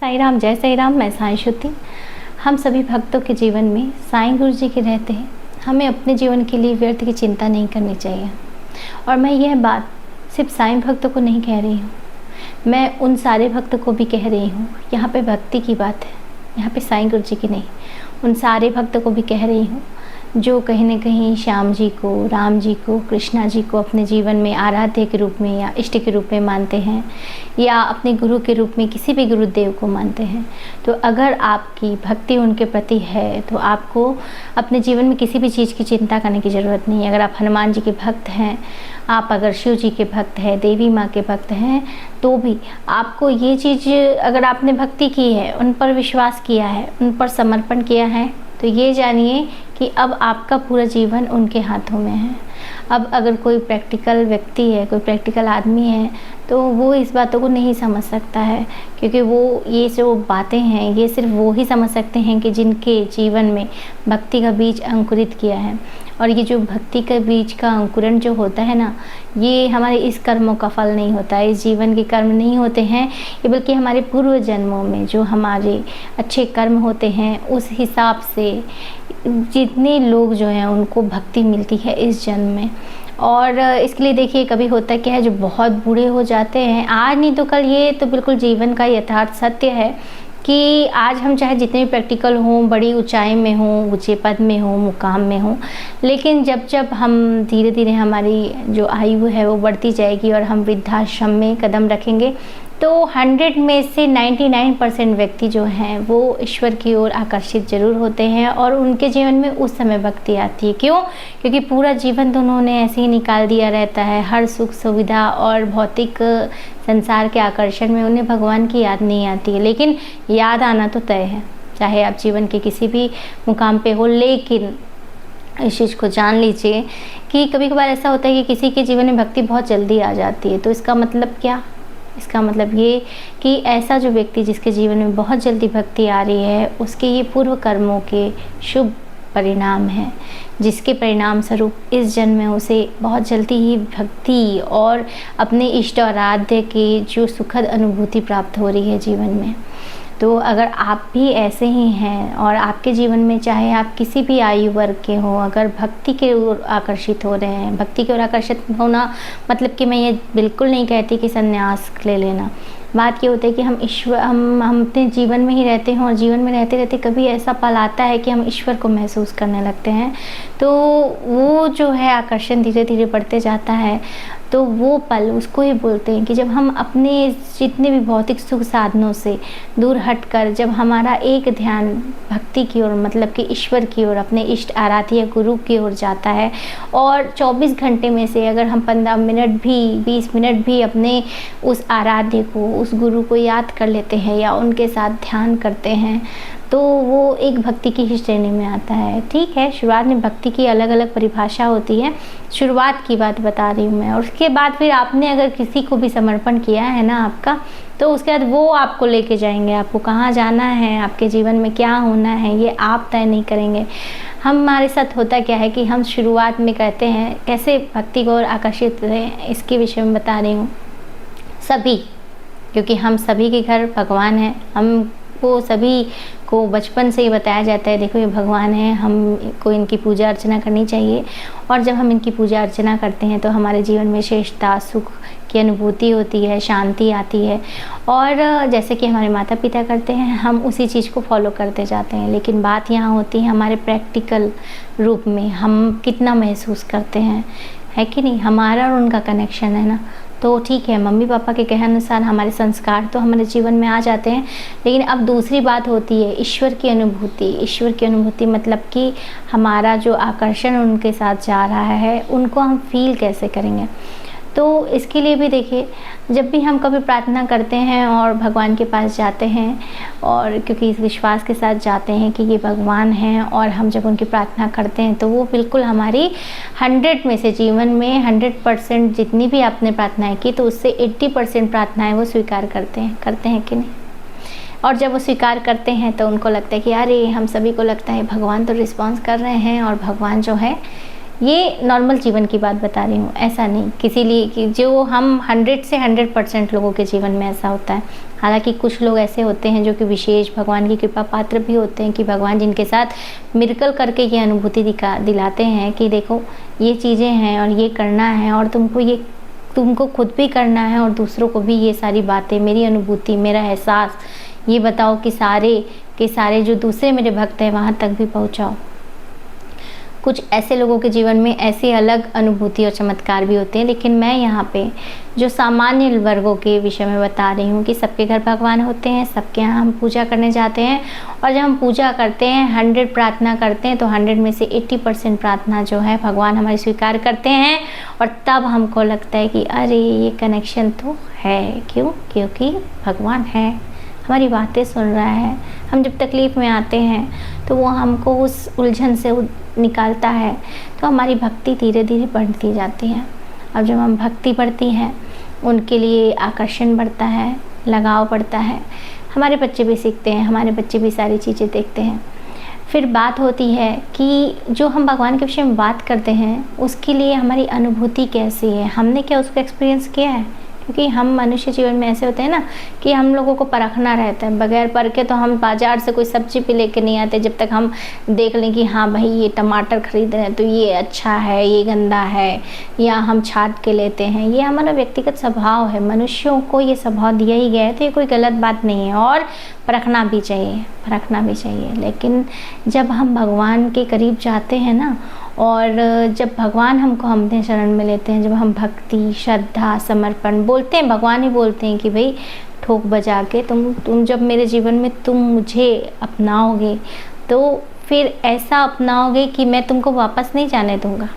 साईं राम, जय साईं राम। मैं साईं श्रुति। हम सभी भक्तों के जीवन में साईं गुरु जी के रहते हैं। हमें अपने जीवन के लिए व्यर्थ की चिंता नहीं करनी चाहिए। और मैं यह बात सिर्फ साईं भक्तों को नहीं कह रही हूँ, मैं उन सारे भक्तों को भी कह रही हूँ। यहाँ पे भक्ति की बात है, यहाँ पे साईं गुरु जी की नहीं। उन सारे भक्तों को भी कह रही हूँ जो कहीं न कहीं श्याम जी को, राम जी को, कृष्णा जी को अपने जीवन में आराध्य के रूप में या इष्ट के रूप में मानते हैं, या अपने गुरु के रूप में किसी भी गुरुदेव को मानते हैं। तो अगर आपकी भक्ति उनके प्रति है तो आपको अपने जीवन में किसी भी चीज़ की चिंता करने की ज़रूरत नहीं है। अगर आप हनुमान जी के भक्त हैं, आप अगर शिव जी के भक्त हैं, देवी माँ के भक्त हैं, तो भी आपको ये चीज़, अगर आपने भक्ति की है, उन पर विश्वास किया है, उन पर समर्पण किया है, तो ये जानिए कि अब आपका पूरा जीवन उनके हाथों में है। अब अगर कोई प्रैक्टिकल व्यक्ति है, कोई प्रैक्टिकल आदमी है, तो वो इस बातों को नहीं समझ सकता है, क्योंकि वो ये जो बातें हैं ये सिर्फ वो ही समझ सकते हैं कि जिनके जीवन में भक्ति का बीज अंकुरित किया है। और ये जो भक्ति के बीज का अंकुरण जो होता है ना, ये हमारे इस कर्मों का फल नहीं होता है, इस जीवन के कर्म नहीं होते हैं ये, बल्कि हमारे पूर्व जन्मों में जो हमारे अच्छे कर्म होते हैं उस हिसाब से जितने लोग जो हैं उनको भक्ति मिलती है इस जन्म में। और इसके लिए देखिए, कभी होता क्या है, जो बहुत बूढ़े हो जाते हैं, आज नहीं तो कल, ये तो बिल्कुल जीवन का यथार्थ सत्य है कि आज हम चाहे जितने भी प्रैक्टिकल हों, बड़ी ऊंचाई में हों, ऊंचे पद में हों, मुकाम में हों, लेकिन जब जब हम धीरे धीरे हमारी जो आयु है वो बढ़ती जाएगी और हम वृद्धाश्रम में कदम रखेंगे, तो 100 में से 99% व्यक्ति जो हैं वो ईश्वर की ओर आकर्षित जरूर होते हैं और उनके जीवन में उस समय भक्ति आती है। क्यों? क्योंकि पूरा जीवन तो उन्होंने ऐसे ही निकाल दिया रहता है, हर सुख सुविधा और भौतिक संसार के आकर्षण में उन्हें भगवान की याद नहीं आती है। लेकिन याद आना तो तय है, चाहे आप जीवन के किसी भी मुकाम पे हो। लेकिन इस चीज़ को जान लीजिए कि कभी कभार ऐसा होता है कि किसी के जीवन में भक्ति बहुत जल्दी आ जाती है। तो इसका मतलब क्या? इसका मतलब ये कि ऐसा जो व्यक्ति जिसके जीवन में बहुत जल्दी भक्ति आ रही है, उसके ये पूर्व कर्मों के शुभ परिणाम हैं, जिसके परिणाम स्वरूप इस जन्म में उसे बहुत जल्दी ही भक्ति और अपने इष्ट और आराध्य की जो सुखद अनुभूति प्राप्त हो रही है जीवन में। तो अगर आप भी ऐसे ही हैं और आपके जीवन में चाहे आप किसी भी आयु वर्ग के हों, अगर भक्ति के ओर आकर्षित हो रहे हैं, भक्ति की ओर आकर्षित होना मतलब कि मैं ये बिल्कुल नहीं कहती कि संन्यास ले लेना। बात ये होता है कि हम अपने जीवन में ही रहते हैं और जीवन में रहते रहते कभी ऐसा पल आता है कि हम ईश्वर को महसूस करने लगते हैं, तो वो जो है आकर्षण धीरे धीरे बढ़ते जाता है। तो वो पल उसको ही बोलते हैं कि जब हम अपने जितने भी भौतिक सुख साधनों से दूर हटकर जब हमारा एक ध्यान भक्ति की ओर, मतलब कि ईश्वर की ओर, अपने इष्ट आराध्य गुरु की ओर जाता है, और 24 घंटे में से अगर हम 15 मिनट भी, 20 मिनट भी अपने उस आराध्य को, उस गुरु को याद कर लेते हैं या उनके साथ ध्यान करते हैं, तो वो एक भक्ति की ही श्रेणी में आता है। ठीक है, शुरुआत में भक्ति की अलग अलग परिभाषा होती है, शुरुआत की बात बता रही हूँ मैं। और उसके बाद फिर आपने अगर किसी को भी समर्पण किया है ना आपका, तो उसके बाद वो आपको लेके जाएंगे, आपको कहाँ जाना है, आपके जीवन में क्या होना है, ये आप तय नहीं करेंगे। हमारे साथ होता क्या है कि हम शुरुआत में कहते हैं कैसे भक्ति को और आकर्षित रहें, इसके विषय में बता रही हूँ। सभी, क्योंकि हम सभी के घर भगवान हैं, हमको सभी को बचपन से ही बताया जाता है, देखो ये भगवान है, हमको इनकी पूजा अर्चना करनी चाहिए। और जब हम इनकी पूजा अर्चना करते हैं तो हमारे जीवन में श्रेष्ठता, सुख की अनुभूति होती है, शांति आती है। और जैसे कि हमारे माता पिता करते हैं, हम उसी चीज़ को फॉलो करते जाते हैं। लेकिन बात यहाँ होती है हमारे प्रैक्टिकल रूप में हम कितना महसूस करते हैं, है कि नहीं? हमारा और उनका कनेक्शन है ना। तो ठीक है, मम्मी पापा के कहे अनुसार हमारे संस्कार तो हमारे जीवन में आ जाते हैं, लेकिन अब दूसरी बात होती है ईश्वर की अनुभूति। ईश्वर की अनुभूति मतलब कि हमारा जो आकर्षण उनके साथ जा रहा है, उनको हम फील कैसे करेंगे। तो इसके लिए भी देखिए, जब भी हम कभी प्रार्थना करते हैं और भगवान के पास जाते हैं, और क्योंकि इस विश्वास के साथ जाते हैं कि ये भगवान हैं, और हम जब उनकी प्रार्थना करते हैं तो वो बिल्कुल हमारी 100 में से, जीवन में 100% जितनी भी आपने प्रार्थनाएं की, तो उससे 80% प्रार्थनाएं वो स्वीकार करते हैं कि नहीं? और जब वो स्वीकार करते हैं तो उनको लगता है कि अरे, हम सभी को लगता है भगवान तो रिस्पॉन्स कर रहे हैं और भगवान जो है ये नॉर्मल जीवन की बात बता रही हूँ, ऐसा नहीं किसी लिए कि जो हम 100 से 100% लोगों के जीवन में ऐसा होता है। हालांकि कुछ लोग ऐसे होते हैं जो कि विशेष भगवान की कृपा पात्र भी होते हैं कि भगवान जिनके साथ मिरेकल करके ये अनुभूति दिलाते हैं कि देखो ये चीज़ें हैं और ये करना है और तुमको खुद भी करना है और दूसरों को भी ये सारी बातें, मेरी अनुभूति, मेरा एहसास ये बताओ कि सारे के सारे जो दूसरे मेरे भक्त हैं वहाँ तक भी पहुँचाओ। कुछ ऐसे लोगों के जीवन में ऐसी अलग अनुभूति और चमत्कार भी होते हैं, लेकिन मैं यहाँ पे जो सामान्य वर्गों के विषय में बता रही हूँ कि सबके घर भगवान होते हैं, सबके यहाँ हम पूजा करने जाते हैं और जब हम पूजा करते हैं 100 प्रार्थना करते हैं तो 100 में से 80% प्रार्थना जो है भगवान हमारी स्वीकार करते हैं और तब हमको लगता है कि अरे ये कनेक्शन तो है। क्यों? क्योंकि भगवान है, हमारी बातें सुन रहा है। हम जब तकलीफ़ में आते हैं तो वो हमको उस उलझन से निकालता है, तो हमारी भक्ति धीरे धीरे बढ़ती जाती है। अब जब हम भक्ति बढ़ती है उनके लिए आकर्षण बढ़ता है, लगाव बढ़ता है। हमारे बच्चे भी सीखते हैं, हमारे बच्चे भी सारी चीज़ें देखते हैं। फिर बात होती है कि जो हम भगवान के विषय में बात करते हैं उसके लिए हमारी अनुभूति कैसी है, हमने क्या उसको एक्सपीरियंस किया है। क्योंकि हम मनुष्य जीवन में ऐसे होते हैं ना कि हम लोगों को परखना रहता है। बगैर परखे तो हम बाज़ार से कोई सब्ज़ी भी लेके नहीं आते जब तक हम देख लें कि हाँ भाई ये टमाटर ख़रीद रहे हैं तो ये अच्छा है, ये गंदा है, या हम छांट के लेते हैं। ये हमारा व्यक्तिगत स्वभाव है, मनुष्यों को ये स्वभाव दिया ही गया है, तो ये कोई गलत बात नहीं है और परखना भी चाहिए। लेकिन जब हम भगवान के करीब जाते हैं ना और जब भगवान हमको अपने शरण में लेते हैं, जब हम भक्ति, श्रद्धा, समर्पण बोलते हैं, भगवान ही बोलते हैं कि भाई ठोक बजा के तुम जब मेरे जीवन में तुम मुझे अपनाओगे तो फिर ऐसा अपनाओगे कि मैं तुमको वापस नहीं जाने दूँगा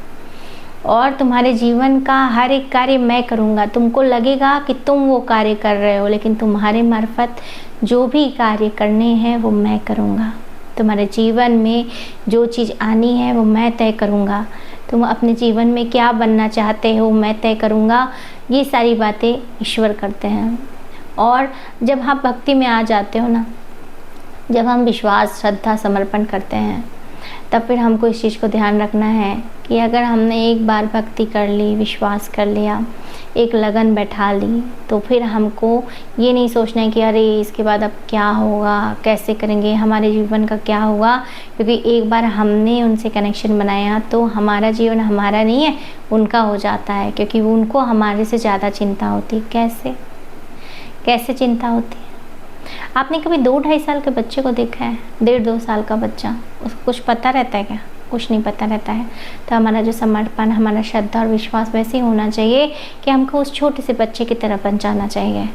और तुम्हारे जीवन का हर एक कार्य मैं करूँगा। तुमको लगेगा कि तुम वो कार्य कर रहे हो, लेकिन तुम्हारे मार्फत जो भी कार्य करने हैं वो मैं करूँगा। तुम्हारे जीवन में जो चीज़ आनी है वो मैं तय करूँगा। तुम अपने जीवन में क्या बनना चाहते हो मैं तय करूँगा। ये सारी बातें ईश्वर करते हैं। और जब आप भक्ति में आ जाते हो ना, जब हम विश्वास, श्रद्धा, समर्पण करते हैं, तब फिर हमको इस चीज़ को ध्यान रखना है कि अगर हमने एक बार भक्ति कर ली, विश्वास कर लिया, एक लगन बैठा ली, तो फिर हमको ये नहीं सोचना है कि अरे इसके बाद अब क्या होगा, कैसे करेंगे, हमारे जीवन का क्या होगा। क्योंकि एक बार हमने उनसे कनेक्शन बनाया तो हमारा जीवन हमारा नहीं है, उनका हो जाता है। क्योंकि उनको हमारे से ज़्यादा चिंता होती है। कैसे चिंता होती है? आपने कभी 2-2.5 साल के बच्चे को देखा है? 1.5-2 साल का बच्चा, उसको कुछ पता रहता है क्या? कुछ नहीं पता रहता है। तो हमारा जो समर्पण, हमारा श्रद्धा और विश्वास वैसे ही होना चाहिए कि हमको उस छोटे से बच्चे की तरह बन जाना चाहिए।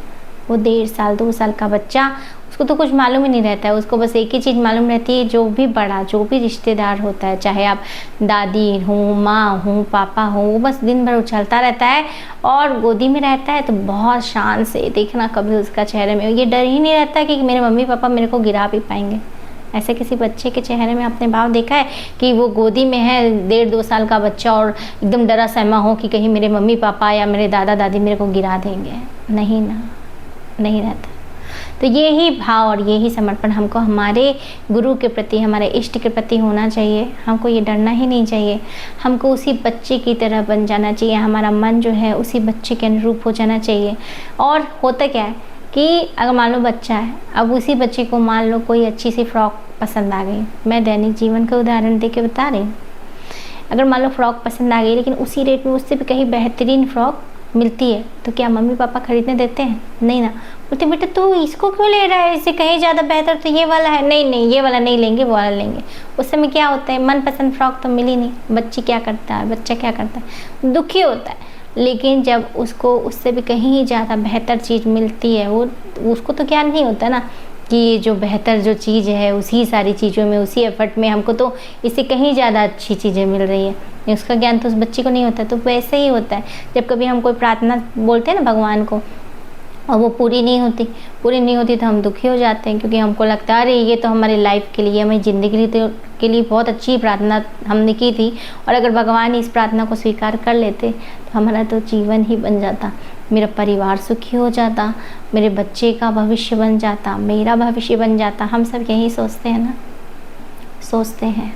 वो 1.5 साल 2 साल का बच्चा, उसको तो कुछ मालूम ही नहीं रहता है। उसको बस एक ही चीज़ मालूम रहती है, जो भी रिश्तेदार होता है, चाहे आप दादी हो, माँ हो, पापा हो, वो बस दिन भर उछलता रहता है और गोदी में रहता है तो बहुत शान से देखना, कभी उसका चेहरे में ये डर ही नहीं रहता कि मेरे मम्मी पापा मेरे को गिरा भी पाएंगे। ऐसे किसी बच्चे के चेहरे में आपने भाव देखा है कि वो गोदी में है 1.5-2 साल का बच्चा और एकदम डरा सहमा हो कि कहीं मेरे मम्मी पापा या मेरे दादा दादी मेरे को गिरा देंगे? नहीं ना, नहीं रहता। तो यही भाव और यही समर्पण हमको हमारे गुरु के प्रति, हमारे इष्ट के प्रति होना चाहिए। हमको ये डरना ही नहीं चाहिए। हमको उसी बच्चे की तरह बन जाना चाहिए। हमारा मन जो है उसी बच्चे के अनुरूप हो जाना चाहिए। और होता क्या है कि अगर मान लो बच्चा है, अब उसी बच्चे को मान लो कोई अच्छी सी फ्रॉक पसंद आ गई। मैं दैनिक जीवन का उदाहरण दे के बता रही हूँ। अगर मान लो फ्रॉक पसंद आ गई लेकिन उसी रेट में उससे भी कहीं बेहतरीन फ्रॉक मिलती है तो क्या मम्मी पापा खरीदने देते हैं? नहीं ना। बोलते बेटा तू इसको क्यों ले रहा है, इससे कहीं ज़्यादा बेहतर तो ये वाला है। नहीं ये वाला नहीं लेंगे, वो वाला लेंगे। उस समय क्या होता है, मनपसंद फ्रॉक तो मिली नहीं। बच्चा क्या करता है? दुखी होता है। लेकिन जब उसको उससे भी कहीं ज़्यादा बेहतर चीज़ मिलती है, वो उसको तो ज्ञान नहीं होता ना कि ये जो बेहतर जो चीज़ है उसी सारी चीज़ों में, उसी एफर्ट में हमको तो इससे कहीं ज़्यादा अच्छी चीज़ें मिल रही है। उसका ज्ञान तो उस बच्चे को नहीं होता। तो वैसे ही होता है जब कभी हम कोई प्रार्थना बोलते हैं ना भगवान को और वो पूरी नहीं होती तो हम दुखी हो जाते हैं। क्योंकि हमको लगता है अरे ये तो हमारी लाइफ के लिए, हमारी ज़िंदगी के लिए बहुत अच्छी प्रार्थना हमने की थी और अगर भगवान इस प्रार्थना को स्वीकार कर लेते तो हमारा तो जीवन ही बन जाता, मेरा परिवार सुखी हो जाता, मेरे बच्चे का भविष्य बन जाता, मेरा भविष्य बन जाता। हम सब यही सोचते हैं ना, सोचते हैं।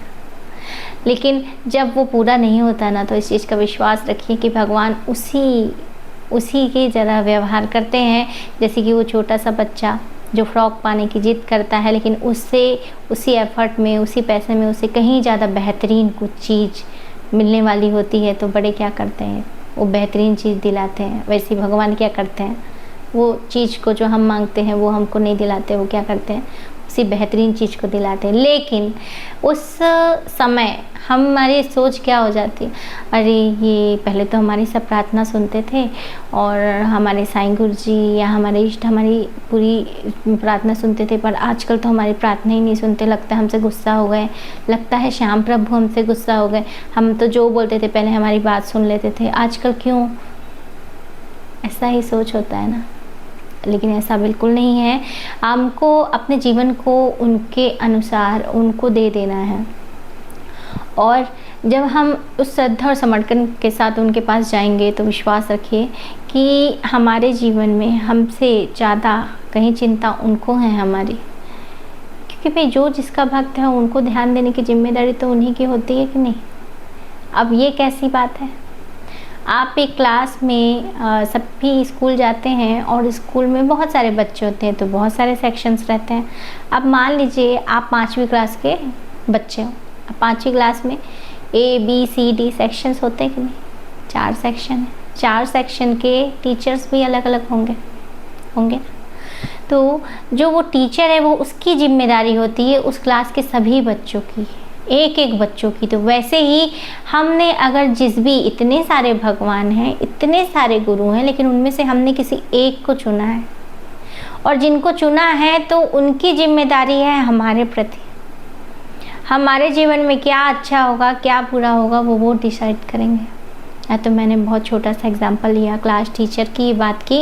लेकिन जब वो पूरा नहीं होता ना, तो इस चीज़ का विश्वास रखिए कि भगवान उसी की तरह व्यवहार करते हैं, जैसे कि वो छोटा सा बच्चा जो फ्रॉक पाने की जिद करता है, लेकिन उससे उसी एफर्ट में, उसी पैसे में उसे कहीं ज़्यादा बेहतरीन कुछ चीज़ मिलने वाली होती है, तो बड़े क्या करते हैं, वो बेहतरीन चीज़ दिलाते हैं। वैसे ही भगवान क्या करते हैं, वो चीज़ को जो हम मांगते हैं वो हमको नहीं दिलाते, वो क्या करते हैं, उसी बेहतरीन चीज़ को दिलाते हैं। लेकिन उस समय हमारी सोच क्या हो जाती है, अरे ये पहले तो हमारी सब प्रार्थना सुनते थे और हमारे साईं गुरु जी या हमारे इष्ट हमारी पूरी प्रार्थना सुनते थे, पर आजकल तो हमारी प्रार्थना ही नहीं सुनते, लगता है हमसे गुस्सा हो गए, लगता है श्याम प्रभु हमसे गुस्सा हो गए, हम तो जो बोलते थे पहले हमारी बात सुन लेते थे, आजकल क्यों, ऐसा ही सोच होता है ना। लेकिन ऐसा बिल्कुल नहीं है, हमको अपने जीवन को उनके अनुसार उनको दे देना है। और जब हम उस श्रद्धा और समर्पण के साथ उनके पास जाएंगे, तो विश्वास रखिए कि हमारे जीवन में हमसे ज़्यादा कहीं चिंता उनको है हमारी, क्योंकि भाई जो जिसका भक्त है उनको ध्यान देने की जिम्मेदारी तो उन्हीं की होती है कि नहीं। अब ये कैसी बात है, आप एक क्लास में सभी स्कूल जाते हैं और स्कूल में बहुत सारे बच्चे होते हैं, तो बहुत सारे सेक्शंस रहते हैं। अब मान लीजिए आप 5वीं क्लास के बच्चे हो, अब 5वीं क्लास में ABCD सेक्शंस होते हैं कि नहीं, 4 सेक्शन है, 4 सेक्शन के टीचर्स भी अलग अलग होंगे। तो जो वो टीचर है वो उसकी जिम्मेदारी होती है उस क्लास के सभी बच्चों की, एक एक बच्चों की। तो वैसे ही हमने अगर जिस भी, इतने सारे भगवान हैं, इतने सारे गुरु हैं, लेकिन उनमें से हमने किसी एक को चुना है, और जिनको चुना है तो उनकी जिम्मेदारी है हमारे प्रति। हमारे जीवन में क्या अच्छा होगा क्या बुरा होगा वो डिसाइड करेंगे। तो मैंने बहुत छोटा सा एग्जांपल लिया, क्लास टीचर की बात की,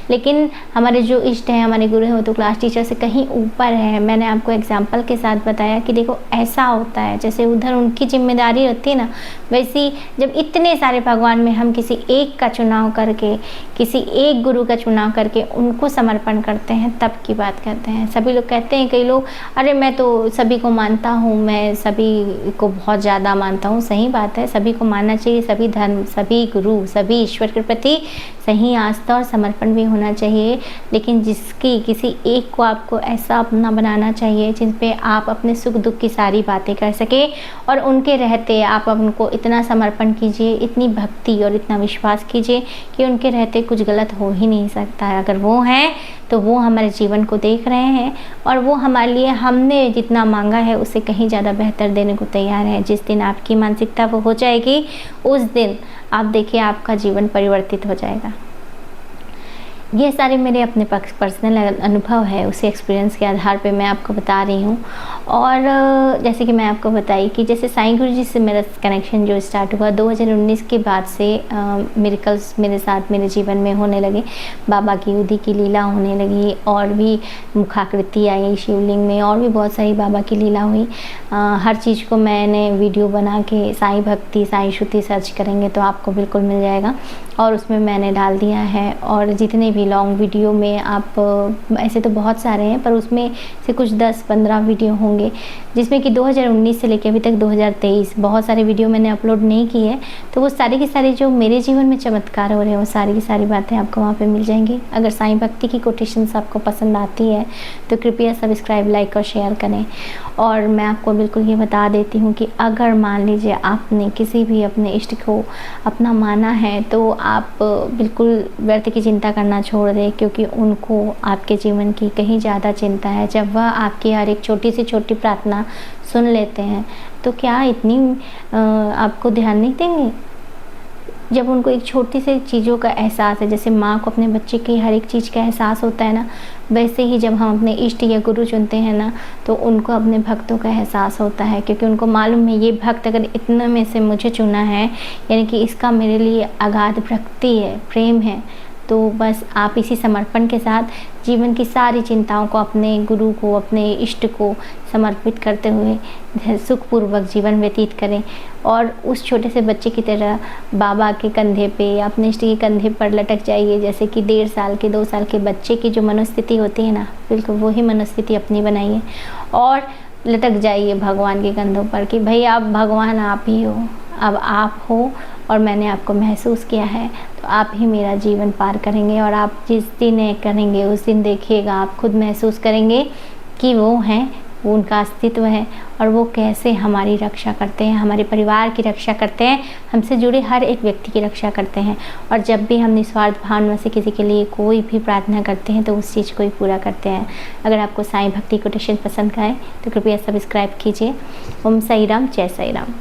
लेकिन हमारे जो इष्ट हैं, हमारे गुरु हैं, वो तो क्लास टीचर से कहीं ऊपर है। मैंने आपको एग्जांपल के साथ बताया कि देखो ऐसा होता है, जैसे उधर उनकी जिम्मेदारी होती है ना, वैसी जब इतने सारे भगवान में हम किसी एक का चुनाव करके, किसी एक गुरु का चुनाव करके उनको समर्पण करते हैं, तब की बात करते हैं। सभी लोग कहते हैं, कई लोग, अरे मैं तो सभी को मानता हूँ, मैं सभी को बहुत ज़्यादा मानता हूँ। सही बात है, सभी को मानना चाहिए, सभी धर्म, सभी गुरु, सभी ईश्वर के प्रति सही आस्था और समर्पण भी होना चाहिए। लेकिन जिसकी किसी एक को आपको ऐसा अपना बनाना चाहिए जिन पे आप अपने सुख दुख की सारी बातें कर सके, और उनके रहते आप उनको इतना समर्पण कीजिए, इतनी भक्ति और इतना विश्वास कीजिए कि उनके रहते कुछ गलत हो ही नहीं सकता है। अगर वो हैं तो वो हमारे जीवन को देख रहे हैं, और वो हमारे लिए हमने जितना मांगा है उससे कहीं ज़्यादा बेहतर देने को तैयार है। जिस दिन आपकी मानसिकता वो हो जाएगी, उस दिन आप देखिए आपका जीवन परिवर्तित हो जाएगा। ये सारे मेरे अपने पर्सनल अनुभव है, उसी एक्सपीरियंस के आधार पे मैं आपको बता रही हूँ। और जैसे कि मैं आपको बताई कि जैसे साईं गुरु जी से मेरा कनेक्शन जो स्टार्ट हुआ 2019 के बाद से, मिरेकल्स मेरे साथ मेरे जीवन में होने लगे। बाबा की उदी की लीला होने लगी, और भी मुखाकृति आई शिवलिंग में, और भी बहुत सारी बाबा की लीला हुई। हर चीज़ को मैंने वीडियो बना के, साईं भक्ति, साईं श्रुति सर्च करेंगे तो आपको बिल्कुल मिल जाएगा, और उसमें मैंने डाल दिया है। और जितने भी लॉन्ग वीडियो में आप, ऐसे तो बहुत सारे हैं, पर उसमें से कुछ 10-15 वीडियो होंगे जिसमें कि 2019 से लेकर अभी तक 2023 बहुत सारे वीडियो मैंने अपलोड नहीं की है। तो वो सारी की सारी जो मेरे जीवन में चमत्कार हो रहे हैं, वो सारी की सारी बातें आपको वहाँ पे मिल जाएंगी। अगर साईं भक्ति की कोटेशंस आपको पसंद आती है तो कृपया सब्सक्राइब, लाइक और शेयर करें। और मैं आपको बिल्कुल ये बता देती हूँ कि अगर मान लीजिए आपने किसी भी अपने इष्ट को अपना माना है, तो आप बिल्कुल व्यर्थ की चिंता करना छोड़ दें, क्योंकि उनको आपके जीवन की कहीं ज़्यादा चिंता है। जब वह आपकी हर एक छोटी से छोटी प्रार्थना सुन लेते हैं, तो क्या इतनी आपको ध्यान नहीं देंगे? जब उनको एक छोटी सी चीज़ों का एहसास है, जैसे माँ को अपने बच्चे की हर एक चीज़ का एहसास होता है ना, वैसे ही जब हम अपने इष्ट या गुरु चुनते हैं ना, तो उनको अपने भक्तों का एहसास होता है, क्योंकि उनको मालूम है ये भक्त अगर इतना में से मुझे चुना है, यानी कि इसका मेरे लिए अगाध भक्ति है, प्रेम है। तो बस आप इसी समर्पण के साथ जीवन की सारी चिंताओं को अपने गुरु को, अपने इष्ट को समर्पित करते हुए सुखपूर्वक जीवन व्यतीत करें, और उस छोटे से बच्चे की तरह बाबा के कंधे पे या अपने इष्ट के कंधे पर लटक जाइए। जैसे कि 1.5 साल के 2 साल के बच्चे की जो मनोस्थिति होती है ना, बिल्कुल वही मनोस्थिति अपनी बनाइए, और लटक जाइए भगवान के कंधों पर कि भाई आप भगवान आप ही हो, अब आप हो और मैंने आपको महसूस किया है, तो आप ही मेरा जीवन पार करेंगे। और आप जिस दिन ये करेंगे उस दिन देखिएगा, आप खुद महसूस करेंगे कि वो हैं, वो उनका अस्तित्व है और वो कैसे हमारी रक्षा करते हैं, हमारे परिवार की रक्षा करते हैं, हमसे जुड़े हर एक व्यक्ति की रक्षा करते हैं। और जब भी हम निस्वार्थ भावना से किसी के लिए कोई भी प्रार्थना करते हैं तो उस चीज़ को ही पूरा करते हैं। अगर आपको साईं भक्ति कोटेशन पसंद आए तो कृपया सब्सक्राइब कीजिए। ओम साई राम, जय साई राम।